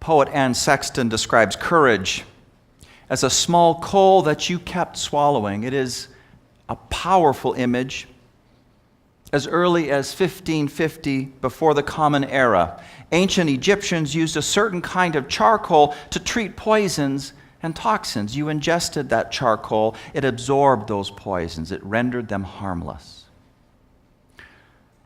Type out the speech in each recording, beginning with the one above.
Poet Anne Sexton describes courage as a small coal that you kept swallowing. It is a powerful image. As early as 1550, before the Common Era, ancient Egyptians used a certain kind of charcoal to treat poisons and toxins. You ingested that charcoal, it absorbed those poisons, it rendered them harmless.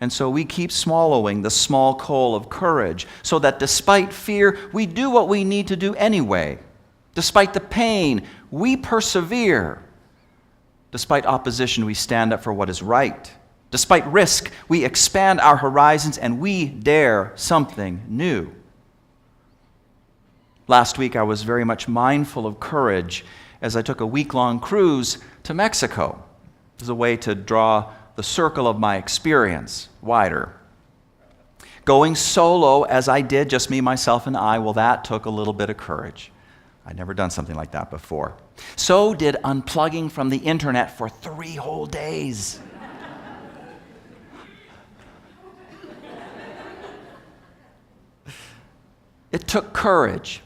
And so we keep swallowing the small coal of courage, so that despite fear, we do what we need to do anyway. Despite the pain, we persevere. Despite opposition, we stand up for what is right. Despite risk, we expand our horizons and we dare something new. Last week, I was very much mindful of courage as I took a week-long cruise to Mexico. It was a way to draw the circle of my experience wider. Going solo as I did, just me, myself, and I, well, that took a little bit of courage. I'd never done something like that before. So did unplugging from the internet for 3 whole days. It took courage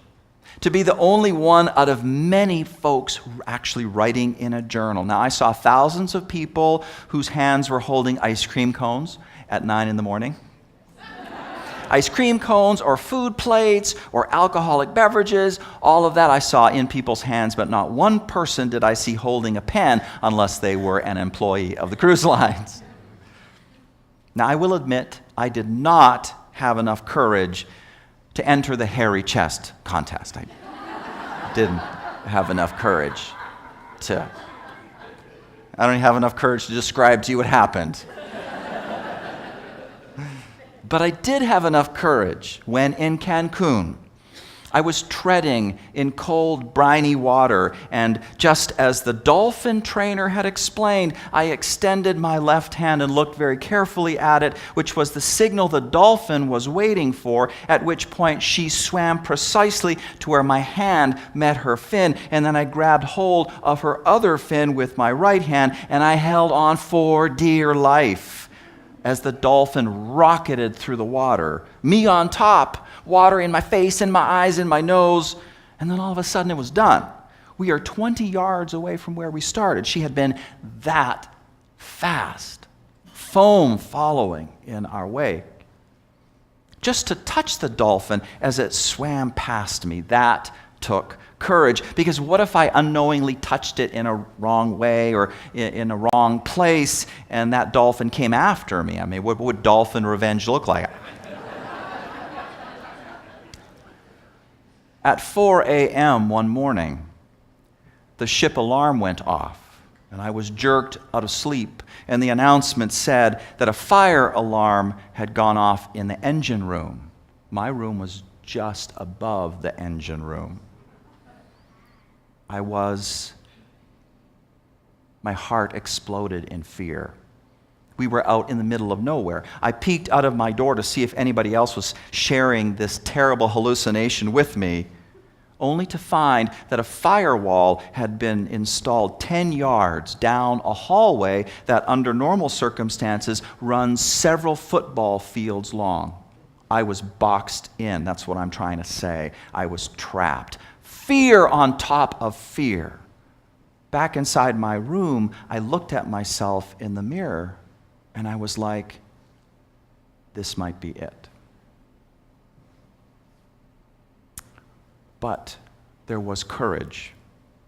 to be the only one out of many folks actually writing in a journal. Now, I saw thousands of people whose hands were holding ice cream cones at 9 in the morning. Ice cream cones or food plates or alcoholic beverages, all of that I saw in people's hands, but not one person did I see holding a pen unless they were an employee of the cruise lines. Now, I will admit, I did not have enough courage to enter the hairy chest contest. I didn't have enough courage to... I don't have enough courage to describe to you what happened. But I did have enough courage when in Cancun, I was treading in cold, briny water, and just as the dolphin trainer had explained, I extended my left hand and looked very carefully at it, which was the signal the dolphin was waiting for, at which point she swam precisely to where my hand met her fin, and then I grabbed hold of her other fin with my right hand, and I held on for dear life as the dolphin rocketed through the water, me on top, water in my face, in my eyes, in my nose, and then all of a sudden it was done. We are 20 yards away from where we started. She had been that fast, foam following in our wake. Just to touch the dolphin as it swam past me, that took courage, because what if I unknowingly touched it in a wrong way or in a wrong place and that dolphin came after me? I mean, what would dolphin revenge look like? At 4 a.m. one morning, the ship alarm went off, and I was jerked out of sleep, and the announcement said that a fire alarm had gone off in the engine room. My room was just above the engine room. My heart exploded in fear. We were out in the middle of nowhere. I peeked out of my door to see if anybody else was sharing this terrible hallucination with me, only to find that a firewall had been installed 10 yards down a hallway that under normal circumstances runs several football fields long. I was boxed in. That's what I'm trying to say. I was trapped. Fear on top of fear. Back inside my room, I looked at myself in the mirror, and I was like, this might be it. But there was courage.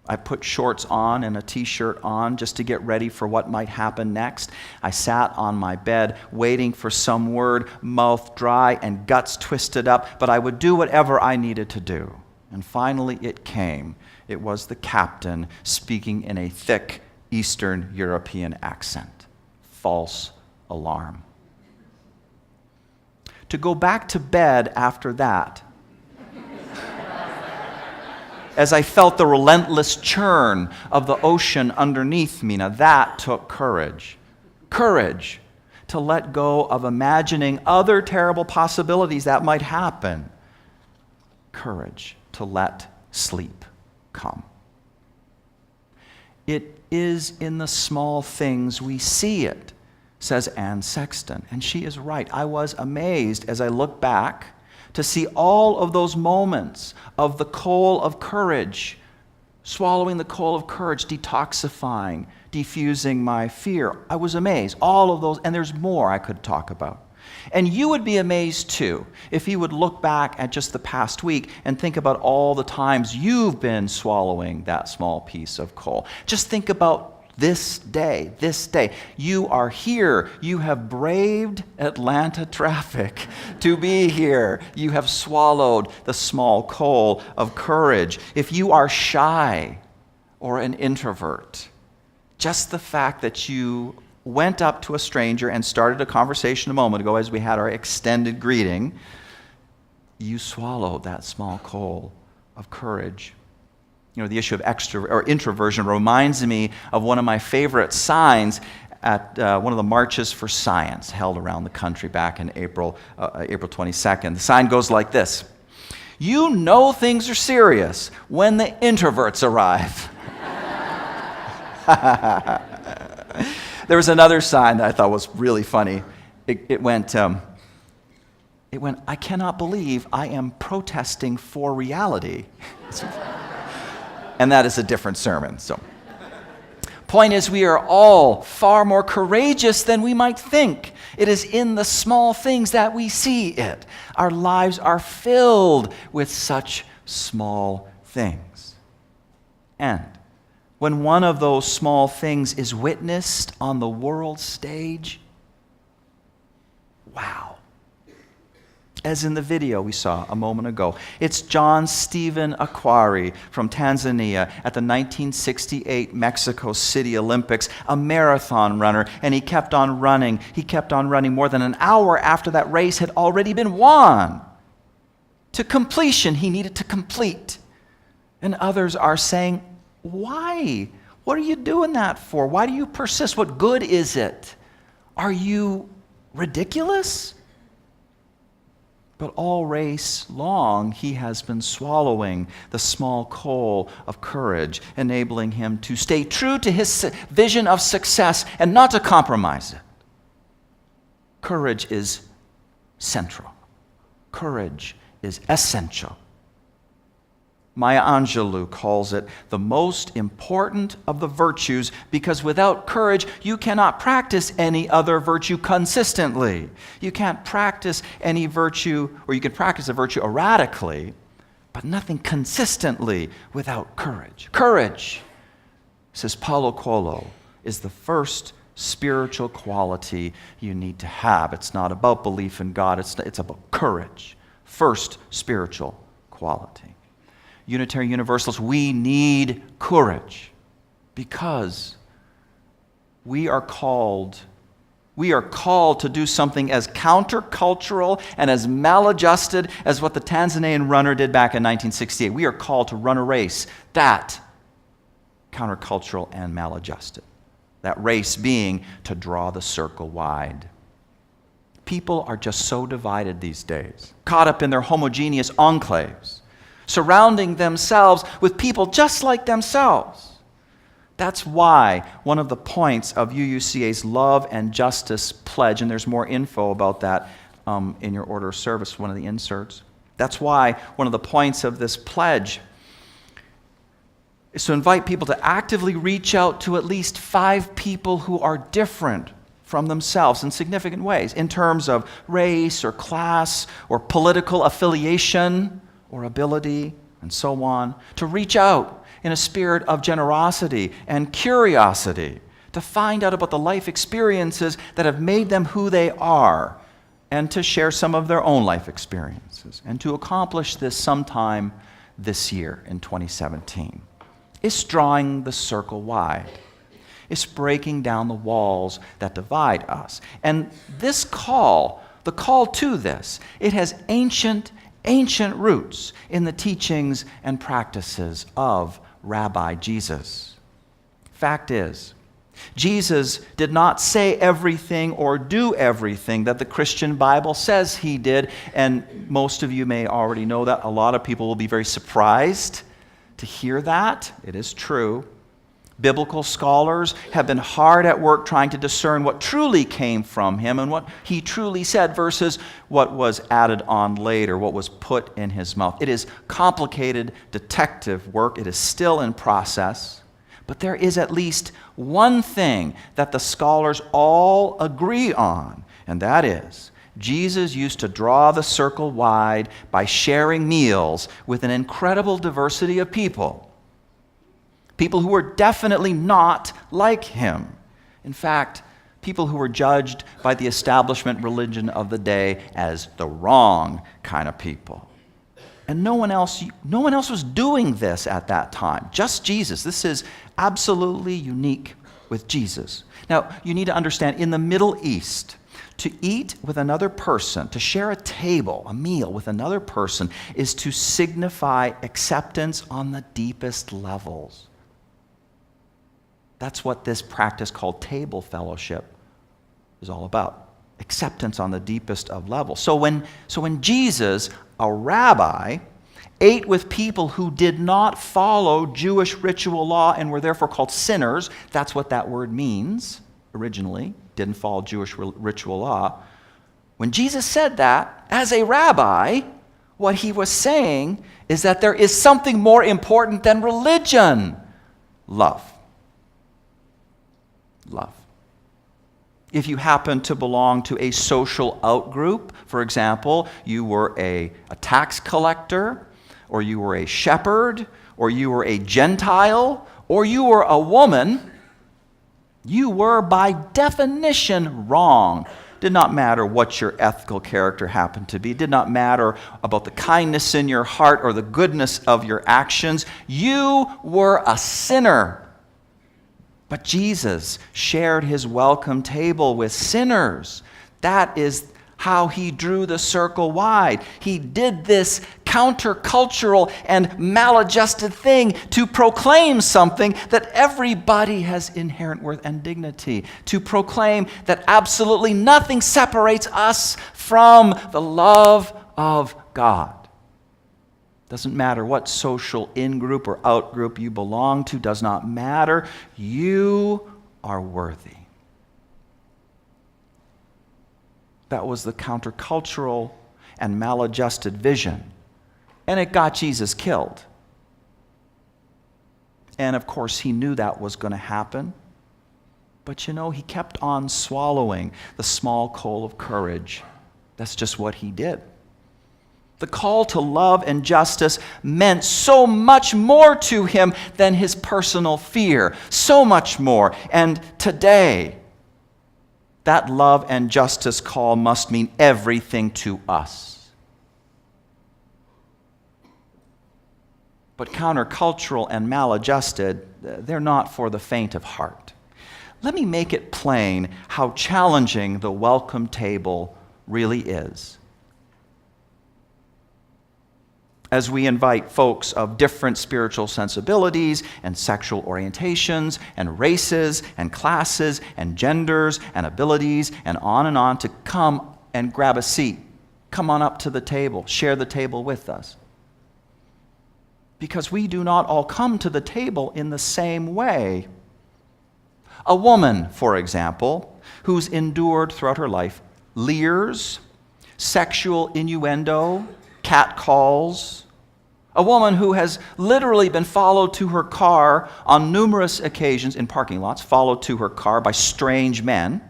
I put shorts on and a t-shirt on just to get ready for what might happen next. I sat on my bed waiting for some word, mouth dry and guts twisted up, but I would do whatever I needed to do. And finally it came. It was the captain speaking in a thick Eastern European accent. False alarm. To go back to bed after that, as I felt the relentless churn of the ocean underneath me, now that took courage. Courage to let go of imagining other terrible possibilities that might happen. Courage to let sleep come. It is in the small things we see it, says Anne Sexton. And she is right. I was amazed as I look back to see all of those moments of the coal of courage, swallowing the coal of courage, detoxifying, diffusing my fear. I was amazed. All of those, and there's more I could talk about. And you would be amazed too if you would look back at just the past week and think about all the times you've been swallowing that small piece of coal. Just think about this day. You are here. You have braved Atlanta traffic to be here. You have swallowed the small coal of courage. If you are shy or an introvert, just the fact that you went up to a stranger and started a conversation a moment ago as we had our extended greeting, you swallowed that small coal of courage. You know, the issue of introversion reminds me of one of my favorite signs at one of the marches for science held around the country back in April 22nd. The sign goes like this: "You know things are serious when the introverts arrive." There was another sign that I thought was really funny. It went, "I cannot believe I am protesting for reality." And that is a different sermon. So, point is, we are all far more courageous than we might think. It is in the small things that we see it. Our lives are filled with such small things. And when one of those small things is witnessed on the world stage, wow. As in the video we saw a moment ago, it's John Stephen Akhwari from Tanzania at the 1968 Mexico City Olympics, a marathon runner, and he kept on running. He kept on running more than an hour after that race had already been won. To completion, he needed to complete. And others are saying, "Why? What are you doing that for? Why do you persist? What good is it? Are you ridiculous?" But all race long, he has been swallowing the small coal of courage, enabling him to stay true to his vision of success and not to compromise it. Courage is central. Courage is essential. Maya Angelou calls it the most important of the virtues because without courage, you cannot practice any other virtue consistently. You can't practice any virtue, or you can practice a virtue erratically, but nothing consistently without courage. Courage, says Paulo Coelho, is the first spiritual quality you need to have. It's not about belief in God, it's about courage. First spiritual quality. Unitarian Universalists, we need courage because we are called to do something as countercultural and as maladjusted as what the Tanzanian runner did back in 1968. We are called to run a race that countercultural and maladjusted. That race being to draw the circle wide. People are just so divided these days, caught up in their homogeneous enclaves, surrounding themselves with people just like themselves. That's why one of the points of UUCA's Love and Justice Pledge, and there's more info about that in your order of service, one of the inserts. That's why one of the points of this pledge is to invite people to actively reach out to at least 5 people who are different from themselves in significant ways, in terms of race or class or political affiliation or ability, and so on, to reach out in a spirit of generosity and curiosity, to find out about the life experiences that have made them who they are, and to share some of their own life experiences, and to accomplish this sometime this year in 2017. It's drawing the circle wide. It's breaking down the walls that divide us. And this call, the call to this, it has ancient roots in the teachings and practices of Rabbi Jesus. Fact is, Jesus did not say everything or do everything that the Christian Bible says he did, and most of you may already know that. A lot of people will be very surprised to hear that. It is true. Biblical scholars have been hard at work trying to discern what truly came from him and what he truly said versus what was added on later, what was put in his mouth. It is complicated detective work. It is still in process. But there is at least one thing that the scholars all agree on, and that is Jesus used to draw the circle wide by sharing meals with an incredible diversity of people. People who were definitely not like him. In fact, people who were judged by the establishment religion of the day as the wrong kind of people. And no one else was doing this at that time, just Jesus. This is absolutely unique with Jesus. Now, you need to understand, in the Middle East, to eat with another person, to share a table, a meal with another person, is to signify acceptance on the deepest levels. That's what this practice called table fellowship is all about. Acceptance on the deepest of levels. So when Jesus, a rabbi, ate with people who did not follow Jewish ritual law and were therefore called sinners, that's what that word means originally, didn't follow Jewish ritual law. When Jesus said that, as a rabbi, what he was saying is that there is something more important than religion: love. Love. If you happen to belong to a social outgroup, for example, you were a tax collector, or you were a shepherd, or you were a Gentile, or you were a woman, you were by definition wrong. Did not matter what your ethical character happened to be. Did not matter about the kindness in your heart or the goodness of your actions. You were a sinner. But Jesus shared his welcome table with sinners. That is how he drew the circle wide. He did this countercultural and maladjusted thing to proclaim something that everybody has inherent worth and dignity. To proclaim that absolutely nothing separates us from the love of God. Doesn't matter what social in-group or out-group you belong to, does not matter. You are worthy. That was the countercultural and maladjusted vision. And it got Jesus killed. And of course, he knew that was going to happen. But he kept on swallowing the small coal of courage. That's just what he did. The call to love and justice meant so much more to him than his personal fear. So much more. And today, that love and justice call must mean everything to us. But countercultural and maladjusted, they're not for the faint of heart. Let me make it plain how challenging the welcome table really is. As we invite folks of different spiritual sensibilities and sexual orientations and races and classes and genders and abilities and on to come and grab a seat. Come on up to the table. Share the table with us. Because we do not all come to the table in the same way. A woman, for example, who's endured throughout her life leers, sexual innuendo, catcalls. A woman who has literally been followed to her car on numerous occasions in parking lots, followed to her car by strange men.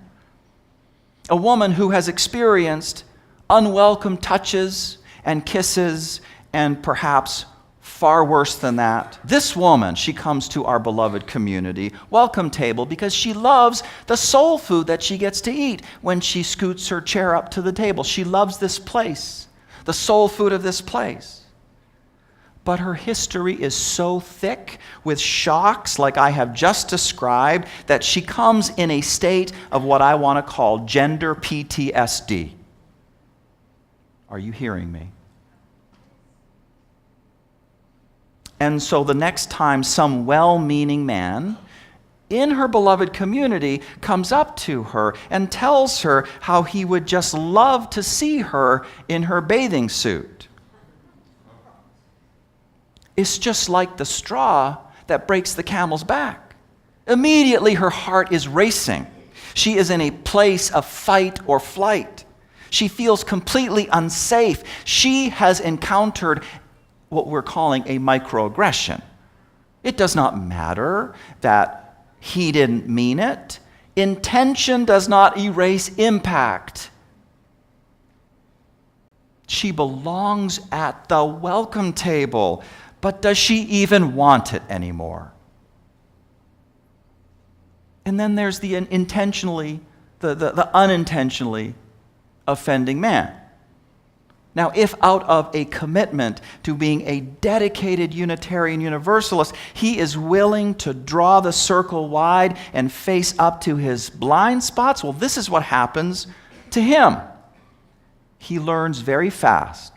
A woman who has experienced unwelcome touches and kisses and perhaps far worse than that. This woman, she comes to our beloved community welcome table because she loves the soul food that she gets to eat when she scoots her chair up to the table. She loves this place, the soul food of this place. But her history is so thick with shocks like I have just described that she comes in a state of what I want to call gender PTSD. Are you hearing me? And so the next time some well-meaning man in her beloved community comes up to her and tells her how he would just love to see her in her bathing suit, it's just like the straw that breaks the camel's back. Immediately her heart is racing. She is in a place of fight or flight. She feels completely unsafe. She has encountered what we're calling a microaggression. It does not matter that he didn't mean it. Intention does not erase impact. She belongs at the welcome table, but does she even want it anymore? And then there's the unintentionally offending man. Now, if out of a commitment to being a dedicated Unitarian Universalist, he is willing to draw the circle wide and face up to his blind spots, well, this is what happens to him. He learns very fast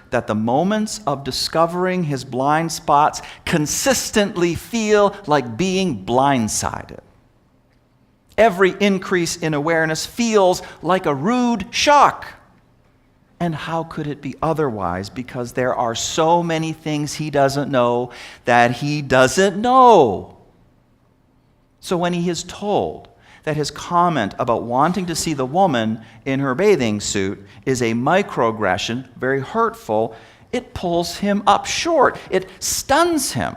that the moments of discovering his blind spots consistently feel like being blindsided. Every increase in awareness feels like a rude shock. And how could it be otherwise? Because there are so many things he doesn't know that he doesn't know. So when he is told that his comment about wanting to see the woman in her bathing suit is a microaggression, very hurtful, it pulls him up short. It stuns him.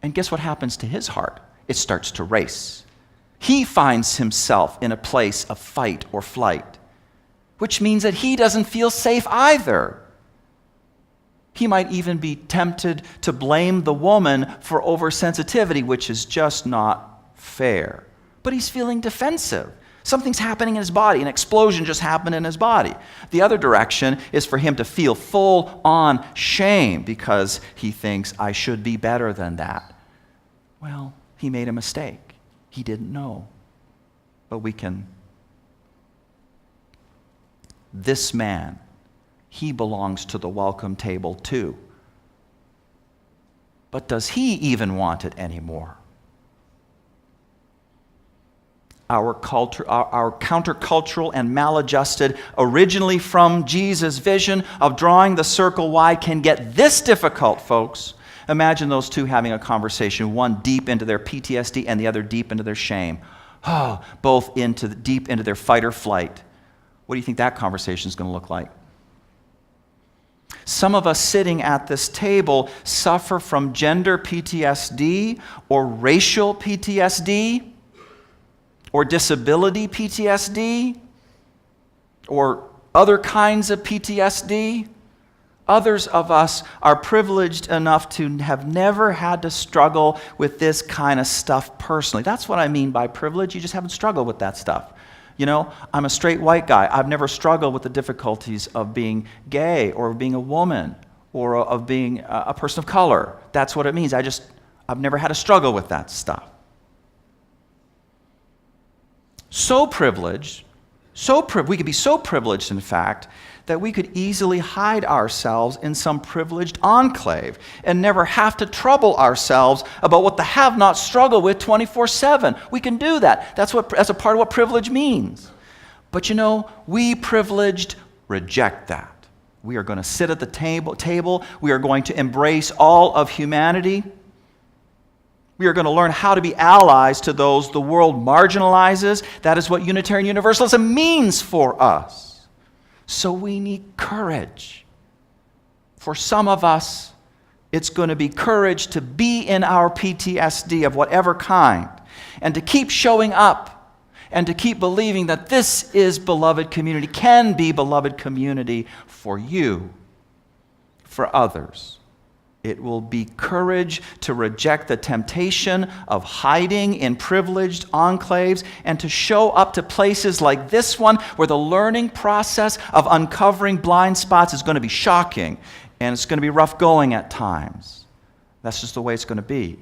And guess what happens to his heart? It starts to race. He finds himself in a place of fight or flight, which means that he doesn't feel safe either. He might even be tempted to blame the woman for oversensitivity, which is just not fair. But he's feeling defensive. Something's happening in his body. An explosion just happened in his body. The other direction is for him to feel full-on shame because he thinks, I should be better than that. Well, he made a mistake. He didn't know. But this man, he belongs to the welcome table too. But does he even want it anymore? Our countercultural and maladjusted, originally from Jesus' vision of drawing the circle wide, can get this difficult, folks. Imagine those two having a conversation, one deep into their PTSD and the other deep into their shame. Oh, both deep into their fight or flight. What do you think that conversation is going to look like? Some of us sitting at this table suffer from gender PTSD or racial PTSD or disability PTSD or other kinds of PTSD. Others of us are privileged enough to have never had to struggle with this kind of stuff personally. That's what I mean by privilege. You just haven't struggled with that stuff. You know, I'm a straight white guy. I've never struggled with the difficulties of being gay or of being a woman or of being a person of color. That's what it means. I've never had to struggle with that stuff. So privileged, we could be so privileged, in fact, that we could easily hide ourselves in some privileged enclave and never have to trouble ourselves about what the have-nots struggle with 24/7. We can do that. That's a part of what privilege means. But you know, we privileged reject that. We are going to sit at the table. We are going to embrace all of humanity. We are going to learn how to be allies to those the world marginalizes. That is what Unitarian Universalism means for us. So we need courage. For some of us, it's going to be courage to be in our PTSD of whatever kind and to keep showing up and to keep believing that this is beloved community, can be beloved community for you, for others. It will be courage to reject the temptation of hiding in privileged enclaves and to show up to places like this one where the learning process of uncovering blind spots is going to be shocking and it's going to be rough going at times. That's just the way it's going to be.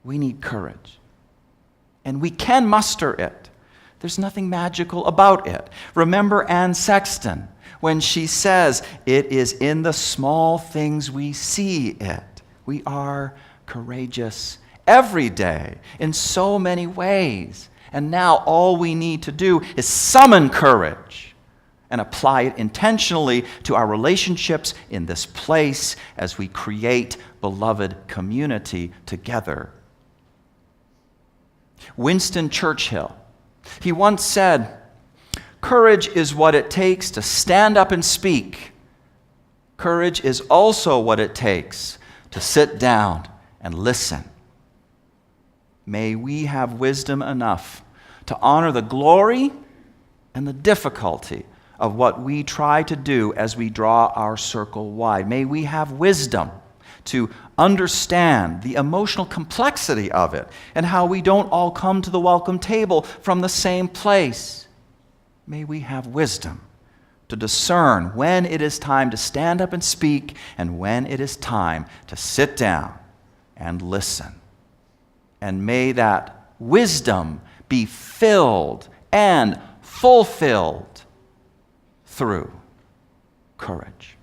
We need courage. And we can muster it. There's nothing magical about it. Remember Anne Sexton when she says, it is in the small things we see it. We are courageous every day in so many ways. And now all we need to do is summon courage and apply it intentionally to our relationships in this place as we create beloved community together. Winston Churchill, he once said, "Courage is what it takes to stand up and speak. Courage is also what it takes to sit down and listen." May we have wisdom enough to honor the glory and the difficulty of what we try to do as we draw our circle wide. May we have wisdom to understand the emotional complexity of it and how we don't all come to the welcome table from the same place. May we have wisdom to discern when it is time to stand up and speak and when it is time to sit down and listen. And may that wisdom be filled and fulfilled through courage.